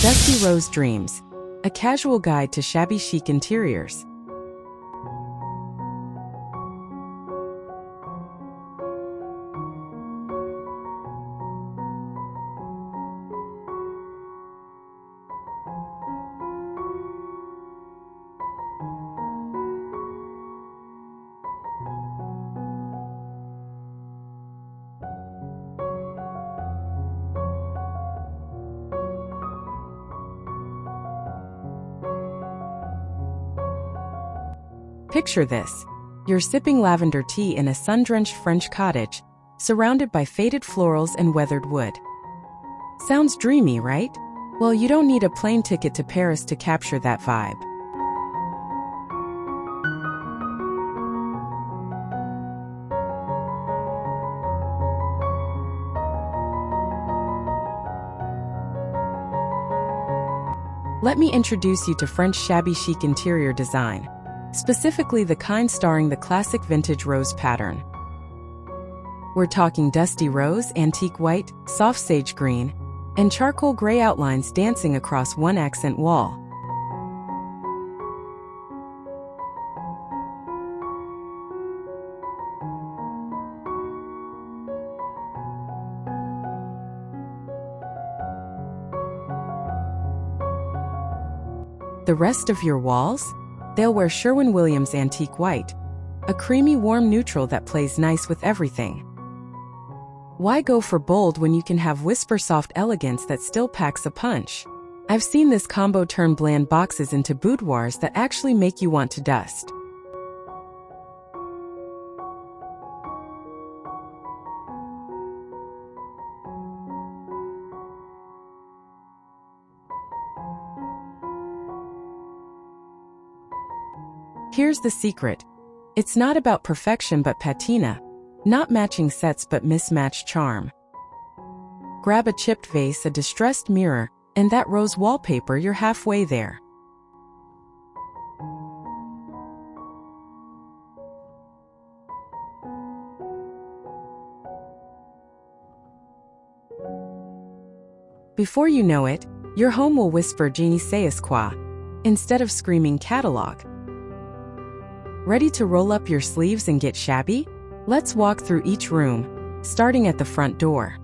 Dusty Rose Dreams, a casual guide to shabby chic interiors. Picture this. You're sipping lavender tea in a sun-drenched French cottage, surrounded by faded florals and weathered wood. Sounds dreamy, right? Well, you don't need a plane ticket to Paris to capture that vibe. Let me introduce you to French shabby chic interior design, specifically the kind starring the classic vintage rose pattern. We're talking dusty rose, antique white, soft sage green, and charcoal gray outlines dancing across one accent wall. The rest of your walls? They'll wear Sherwin-Williams Antique White, a creamy warm neutral that plays nice with everything. Why go for bold when you can have whisper soft elegance that still packs a punch? I've seen this combo turn bland boxes into boudoirs that actually make you want to dust. Here's the secret. It's not about perfection but patina, not matching sets but mismatched charm. Grab a chipped vase, a distressed mirror, and that rose wallpaper, you're halfway there. Before you know it, your home will whisper "Je ne sais quoi" instead of screaming "catalog." Ready to roll up your sleeves and get shabby? Let's walk through each room, starting at the front door.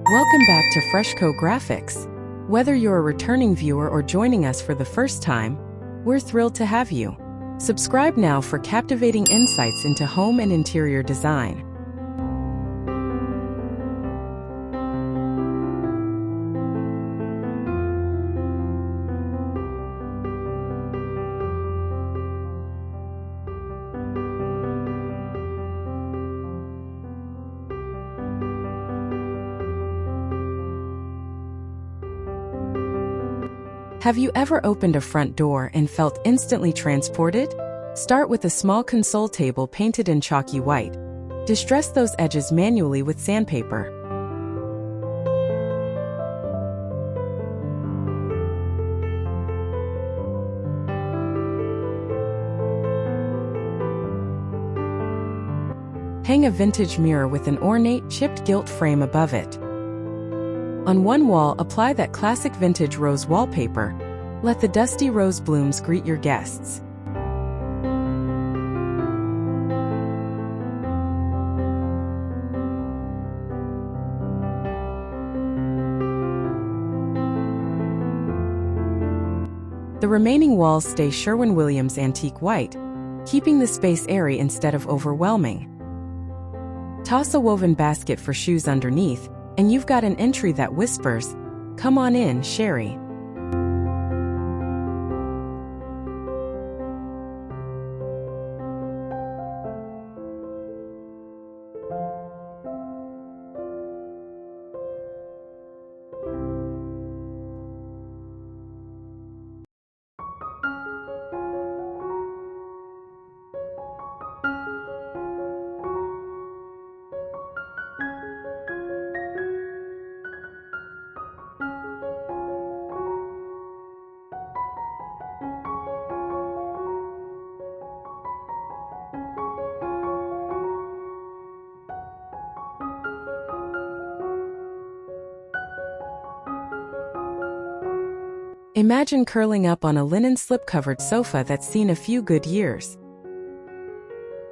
Welcome back to Freshco Graphics. Whether you're a returning viewer or joining us for the first time, we're thrilled to have you. Subscribe now for captivating insights into home and interior design. Have you ever opened a front door and felt instantly transported? Start with a small console table painted in chalky white. Distress those edges manually with sandpaper. Hang a vintage mirror with an ornate chipped gilt frame above it. On one wall, apply that classic vintage rose wallpaper. Let the dusty rose blooms greet your guests. The remaining walls stay Sherwin-Williams Antique White, keeping the space airy instead of overwhelming. Toss a woven basket for shoes underneath, and you've got an entry that whispers, "Come on in, Sherry." Imagine curling up on a linen slip-covered sofa that's seen a few good years.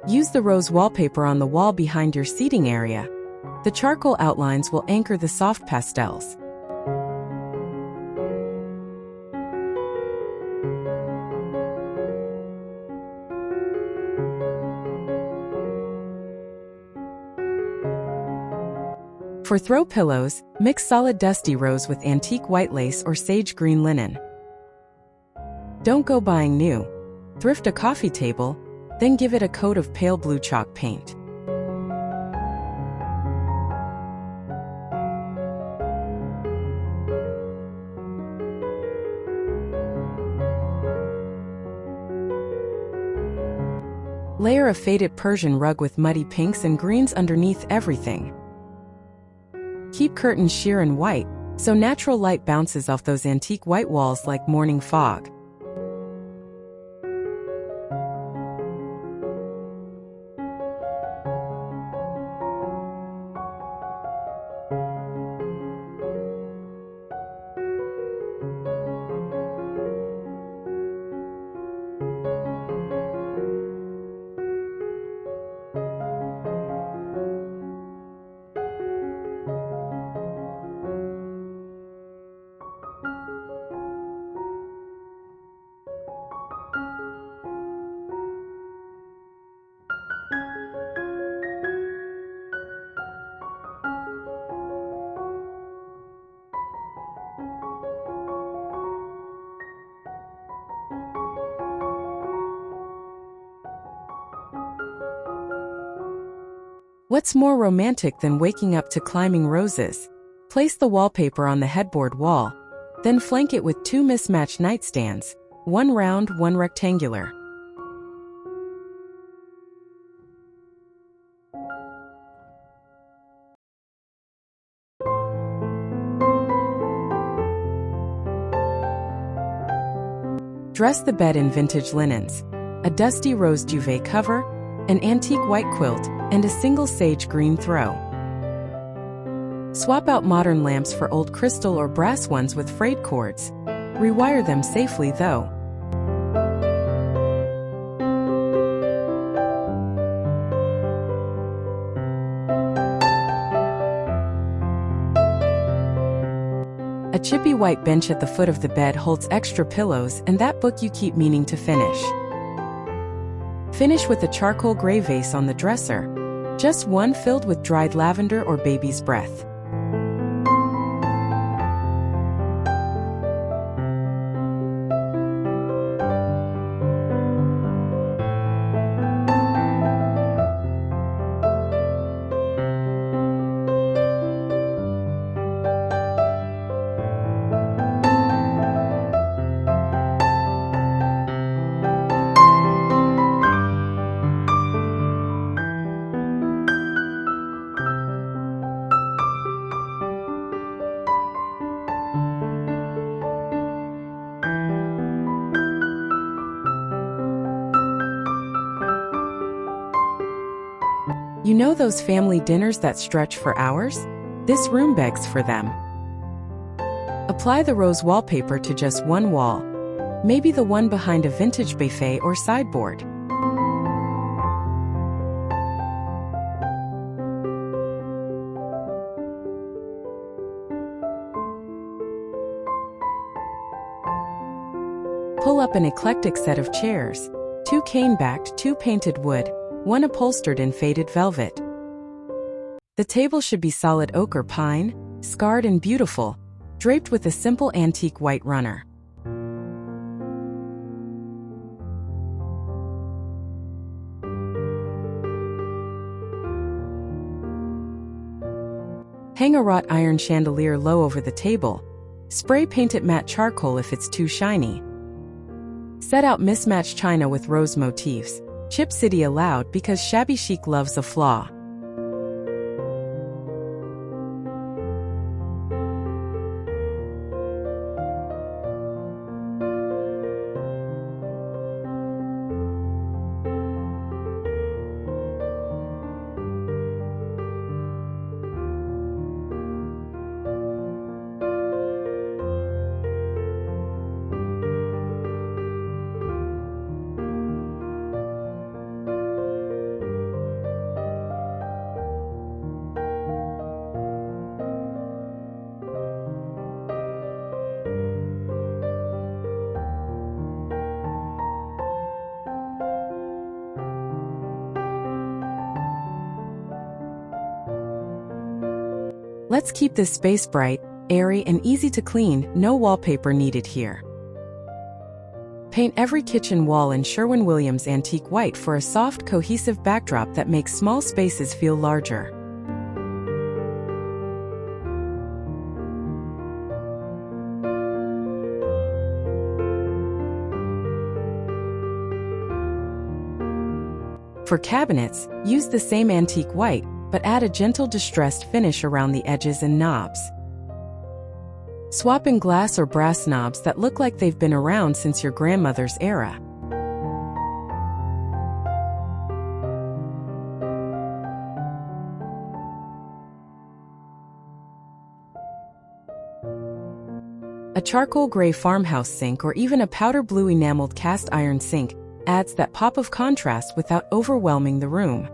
Use the rose wallpaper on the wall behind your seating area. The charcoal outlines will anchor the soft pastels. For throw pillows, mix solid dusty rose with antique white lace or sage green linen. Don't go buying new. Thrift a coffee table, then give it a coat of pale blue chalk paint. Layer a faded Persian rug with muddy pinks and greens underneath everything. Keep curtains sheer and white, so natural light bounces off those antique white walls like morning fog. What's more romantic than waking up to climbing roses? Place the wallpaper on the headboard wall, then flank it with 2 mismatched nightstands, one round, one rectangular. Dress the bed in vintage linens, a dusty rose duvet cover, an antique white quilt, and a single sage green throw. Swap out modern lamps for old crystal or brass ones with frayed cords. Rewire them safely though. A chippy white bench at the foot of the bed holds extra pillows and that book you keep meaning to finish. Finish with a charcoal gray vase on the dresser, just one filled with dried lavender or baby's breath. You know those family dinners that stretch for hours? This room begs for them. Apply the rose wallpaper to just one wall, maybe the one behind a vintage buffet or sideboard. Pull up an eclectic set of chairs, 2 cane-backed, 2 painted wood, 1 upholstered in faded velvet. The table should be solid oak or pine, scarred and beautiful, draped with a simple antique white runner. Hang a wrought iron chandelier low over the table. Spray paint it matte charcoal if it's too shiny. Set out mismatched china with rose motifs. Chip City allowed because Shabby Chic loves a flaw. Let's keep this space bright, airy, and easy to clean. No wallpaper needed here. Paint every kitchen wall in Sherwin-Williams Antique White for a soft, cohesive backdrop that makes small spaces feel larger. For cabinets, use the same antique white, but add a gentle distressed finish around the edges and knobs. Swap in glass or brass knobs that look like they've been around since your grandmother's era. A charcoal gray farmhouse sink or even a powder blue enameled cast iron sink adds that pop of contrast without overwhelming the room.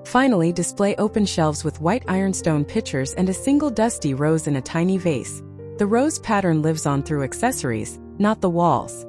Finally, display open shelves with white ironstone pitchers and a single dusty rose in a tiny vase. The rose pattern lives on through accessories, not the walls.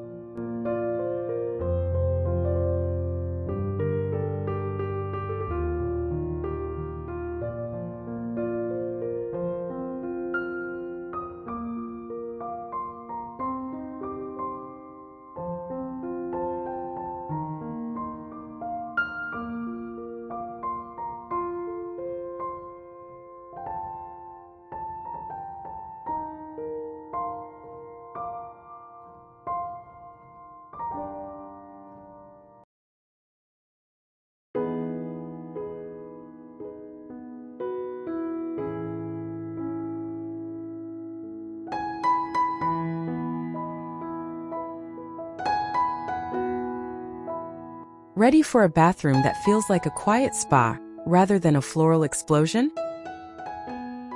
Ready for a bathroom that feels like a quiet spa, rather than a floral explosion?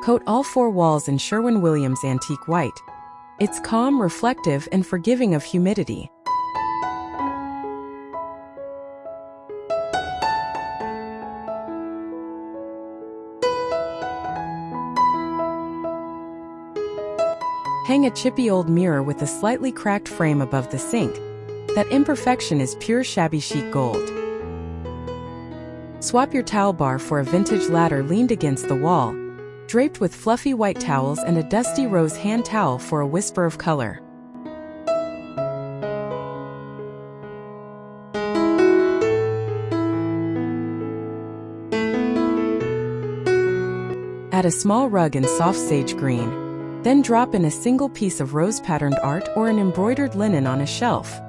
Coat all 4 walls in Sherwin-Williams Antique White. It's calm, reflective, and forgiving of humidity. Hang a chippy old mirror with a slightly cracked frame above the sink. That imperfection is pure Shabby Chic gold. Swap your towel bar for a vintage ladder leaned against the wall, draped with fluffy white towels and a dusty rose hand towel for a whisper of color. Add a small rug in soft sage green. Then drop in a single piece of rose-patterned art or an embroidered linen on a shelf.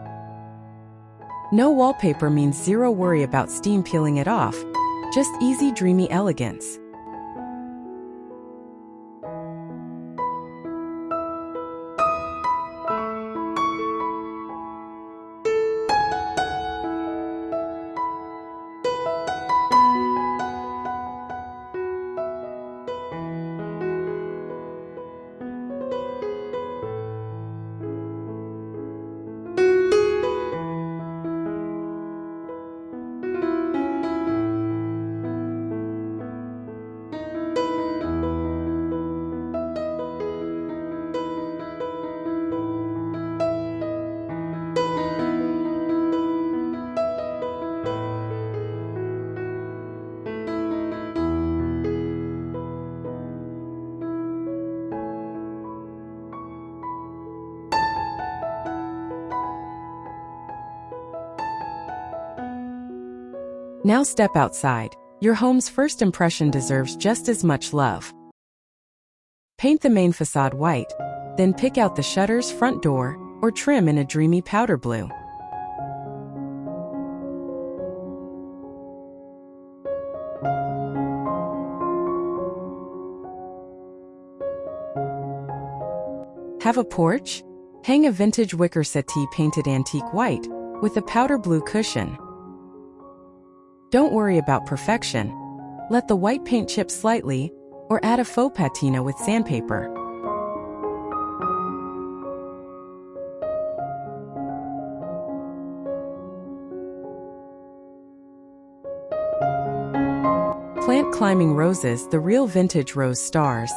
No wallpaper means zero worry about steam peeling it off, just easy, dreamy elegance. Now step outside. Your home's first impression deserves just as much love. Paint the main facade white, then pick out the shutters, front door, or trim in a dreamy powder blue. Have a porch? Hang a vintage wicker settee painted antique white, with a powder blue cushion. Don't worry about perfection. Let the white paint chip slightly, or add a faux patina with sandpaper. Plant climbing roses, the real vintage rose stars,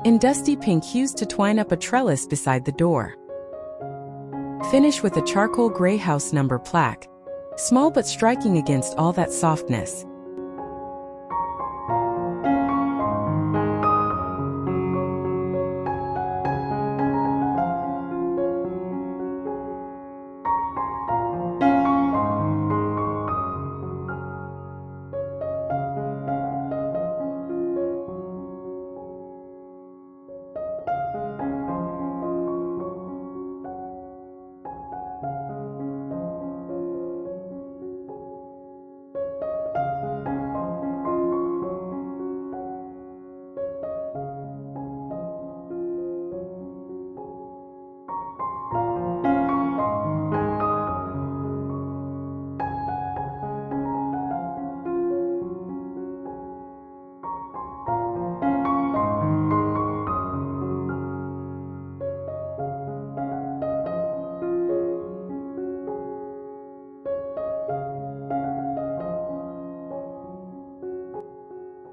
in dusty pink hues to twine up a trellis beside the door. Finish with a charcoal gray house number plaque, small but striking against all that softness.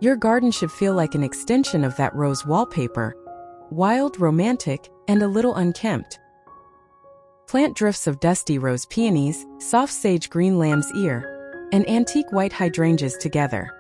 Your garden should feel like an extension of that rose wallpaper, wild, romantic, and a little unkempt. Plant drifts of dusty rose peonies, soft sage green lamb's ear, and antique white hydrangeas together.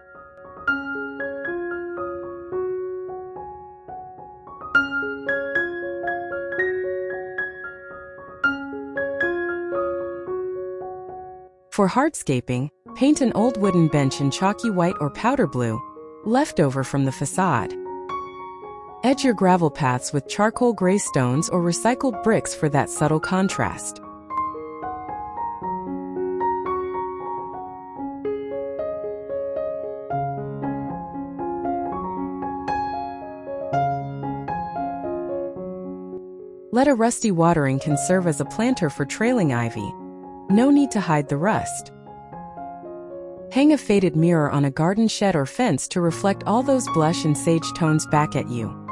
For hardscaping, paint an old wooden bench in chalky white or powder blue, leftover from the facade. Edge your gravel paths with charcoal gray stones or recycled bricks for that subtle contrast. Let a rusty watering can serve as a planter for trailing ivy. No need to hide the rust. Hang a faded mirror on a garden shed or fence to reflect all those blush and sage tones back at you.